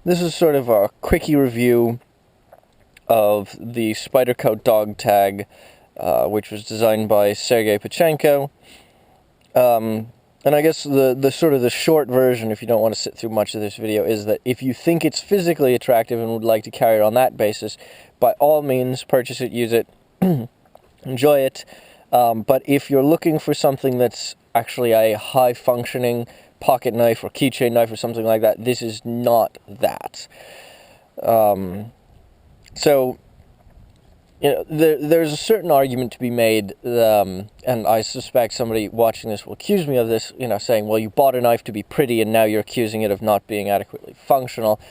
This is sort of a quickie review of the Spyderco Dog Tag, which was designed by Sergei Pachenko. And I guess the sort of the short version, if you don't want to sit through much of this video, is that if you think it's physically attractive and would like to carry it on that basis, by all means, purchase it, use it, enjoy it. But if you're looking for something that's actually a high-functioning pocket knife or keychain knife or something like that, this is not that. So, you know, there's a certain argument to be made, and I suspect somebody watching this will accuse me of this, you know, saying, well, you bought a knife to be pretty and now you're accusing it of not being adequately functional.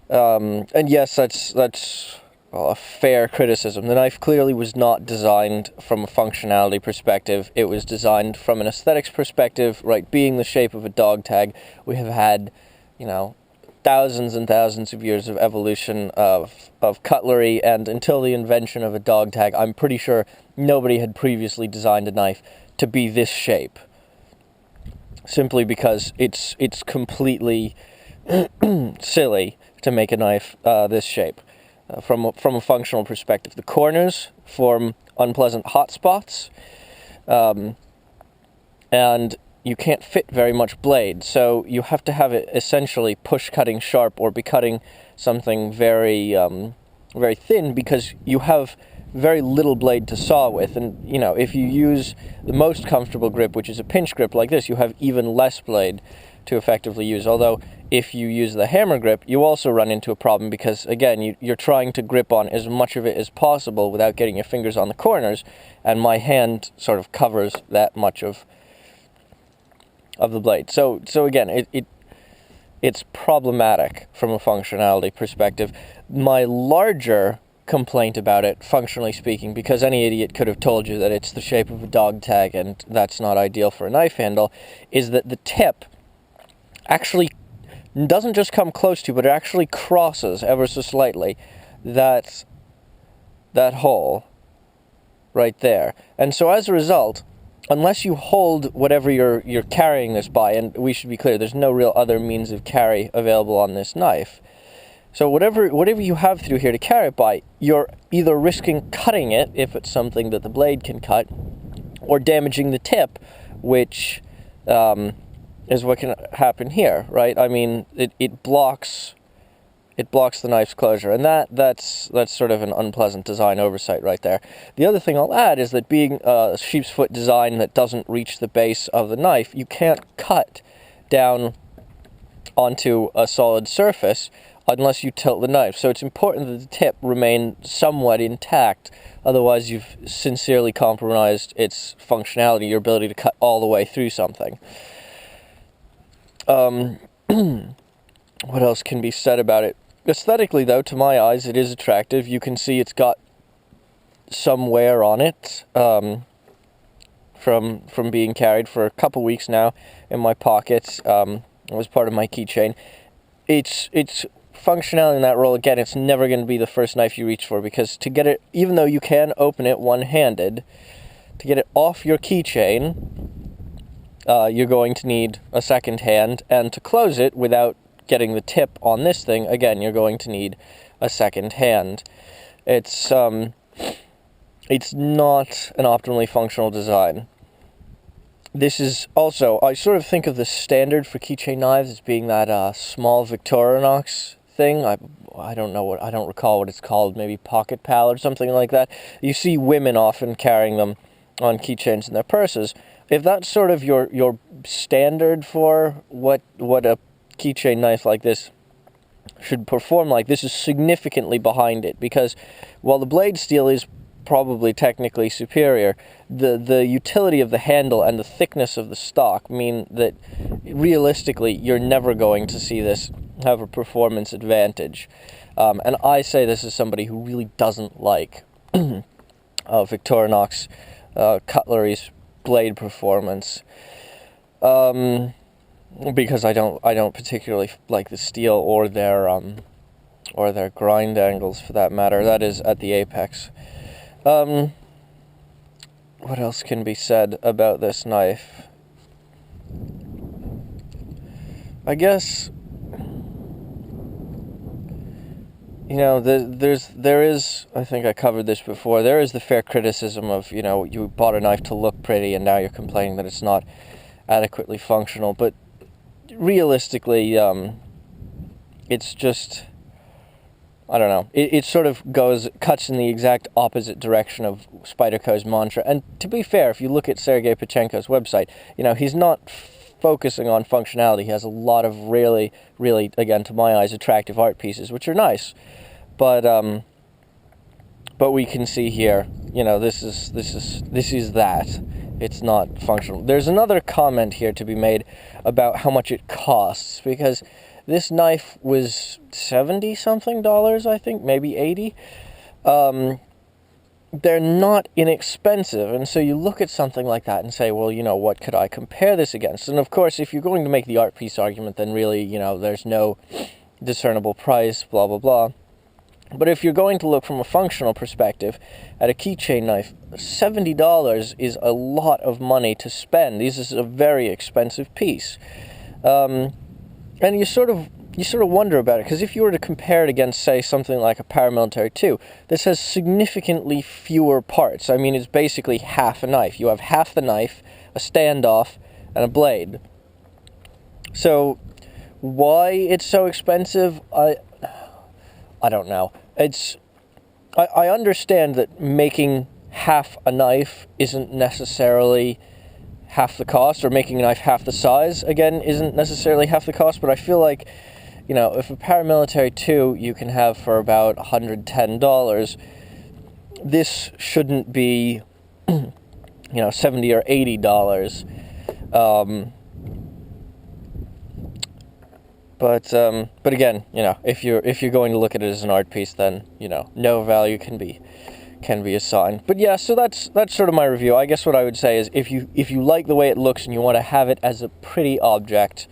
And yes, that's well, a fair criticism. The knife clearly was not designed from a functionality perspective. It was designed from an aesthetics perspective, right? Being the shape of a dog tag, we have had, you know, thousands and thousands of years of evolution of cutlery, and until the invention of a dog tag, I'm pretty sure nobody had previously designed a knife to be this shape. Simply because it's completely silly to make a knife this shape. From a functional perspective, the corners form unpleasant hot spots, and you can't fit very much blade, so you have to have it essentially push cutting sharp or be cutting something very very thin, because you have very little blade to saw with. And you know, if you use the most comfortable grip, which is a pinch grip like this, you have even less blade to effectively use. Although if you use the hammer grip, you also run into a problem, because again, you're trying to grip on as much of it as possible without getting your fingers on the corners, and my hand sort of covers that much of the blade. So again, it's problematic from a functionality perspective. My larger complaint about it, functionally speaking, because any idiot could have told you that it's the shape of a dog tag and that's not ideal for a knife handle, is that the tip actually doesn't just come close to, but it actually crosses ever so slightly that hole right there. And so as a result, unless you hold whatever you're carrying this by, and we should be clear, there's no real other means of carry available on this knife. So whatever you have through here to carry it by, you're either risking cutting it, if it's something that the blade can cut, or damaging the tip, which is what can happen here, right? I mean, it blocks the knife's closure, and that's sort of an unpleasant design oversight right there. The other thing I'll add is that, being a sheep's foot design that doesn't reach the base of the knife, you can't cut down onto a solid surface unless you tilt the knife. So it's important that the tip remain somewhat intact, otherwise you've sincerely compromised its functionality, your ability to cut all the way through something. What else can be said about it? Aesthetically, though, to my eyes, it is attractive. You can see it's got some wear on it from being carried for a couple weeks now in my pockets. It was part of my keychain. It's functionality in that role. Again, it's never going to be the first knife you reach for, because to get it, even though you can open it one-handed, to get it off your keychain, you're going to need a second hand, and to close it without getting the tip on this thing, again, you're going to need a second hand. It's not an optimally functional design. This is also, I sort of think of the standard for keychain knives as being that small Victorinox thing. I don't recall what it's called, maybe Pocket Pal or something like that. You see women often carrying them on keychains in their purses. If that's sort of your standard for what a keychain knife like this should perform like, this is significantly behind it, because while the blade steel is probably technically superior, the utility of the handle and the thickness of the stock mean that realistically you're never going to see this have a performance advantage. And I say this as somebody who really doesn't like Victorinox cutlery's blade performance. Because I don't particularly like the steel or their grind angles, for that matter. That is at the apex. What else can be said about this knife? I guess you know, there is, I think I covered this before, there is the fair criticism of, you know, you bought a knife to look pretty and now you're complaining that it's not adequately functional, but realistically, it's just, I don't know, it sort of cuts in the exact opposite direction of Spyderco's mantra. And to be fair, if you look at Sergei Pachenko's website, you know, he's not focusing on functionality. He has a lot of really, really, again, to my eyes, attractive art pieces, which are nice. But we can see here, you know, this is that. It's not functional. There's another comment here to be made about how much it costs, because this knife was $70-something, I think, maybe 80. They're not inexpensive, and so you look at something like that and say, well, you know, what could I compare this against? And of course, if you're going to make the art piece argument, then really, you know, there's no discernible price, blah, blah, blah. But if you're going to look from a functional perspective at a keychain knife, $70 is a lot of money to spend. This is a very expensive piece. And you sort of wonder about it, because if you were to compare it against, say, something like a Paramilitary 2, this has significantly fewer parts. I mean, it's basically half a knife. You have half the knife, a standoff, and a blade. So, why it's so expensive, I don't know. I understand that making half a knife isn't necessarily half the cost, or making a knife half the size, again, isn't necessarily half the cost, but I feel like, you know, if a Paramilitary 2 you can have for about $110, this shouldn't be, you know, $70 or $80. But again, you know, if you're going to look at it as an art piece, then, you know, no value can be assigned. But yeah, so that's sort of my review. I guess what I would say is, if you like the way it looks and you want to have it as a pretty object,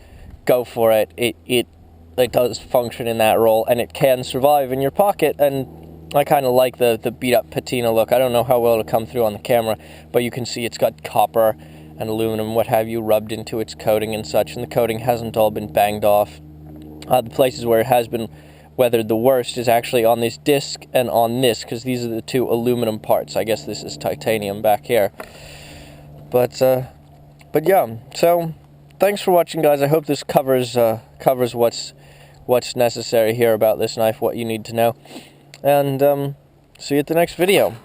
go for it. It does function in that role, and it can survive in your pocket. And I kind of like the beat up patina look. I don't know how well it'll come through on the camera, but you can see it's got copper and aluminum, what have you, rubbed into its coating and such, and the coating hasn't all been banged off. The places where it has been weathered the worst is actually on this disc and on this, because these are the two aluminum parts. I guess this is titanium back here. But yeah, so thanks for watching, guys. I hope this covers what's necessary here about this knife, what you need to know. And see you at the next video.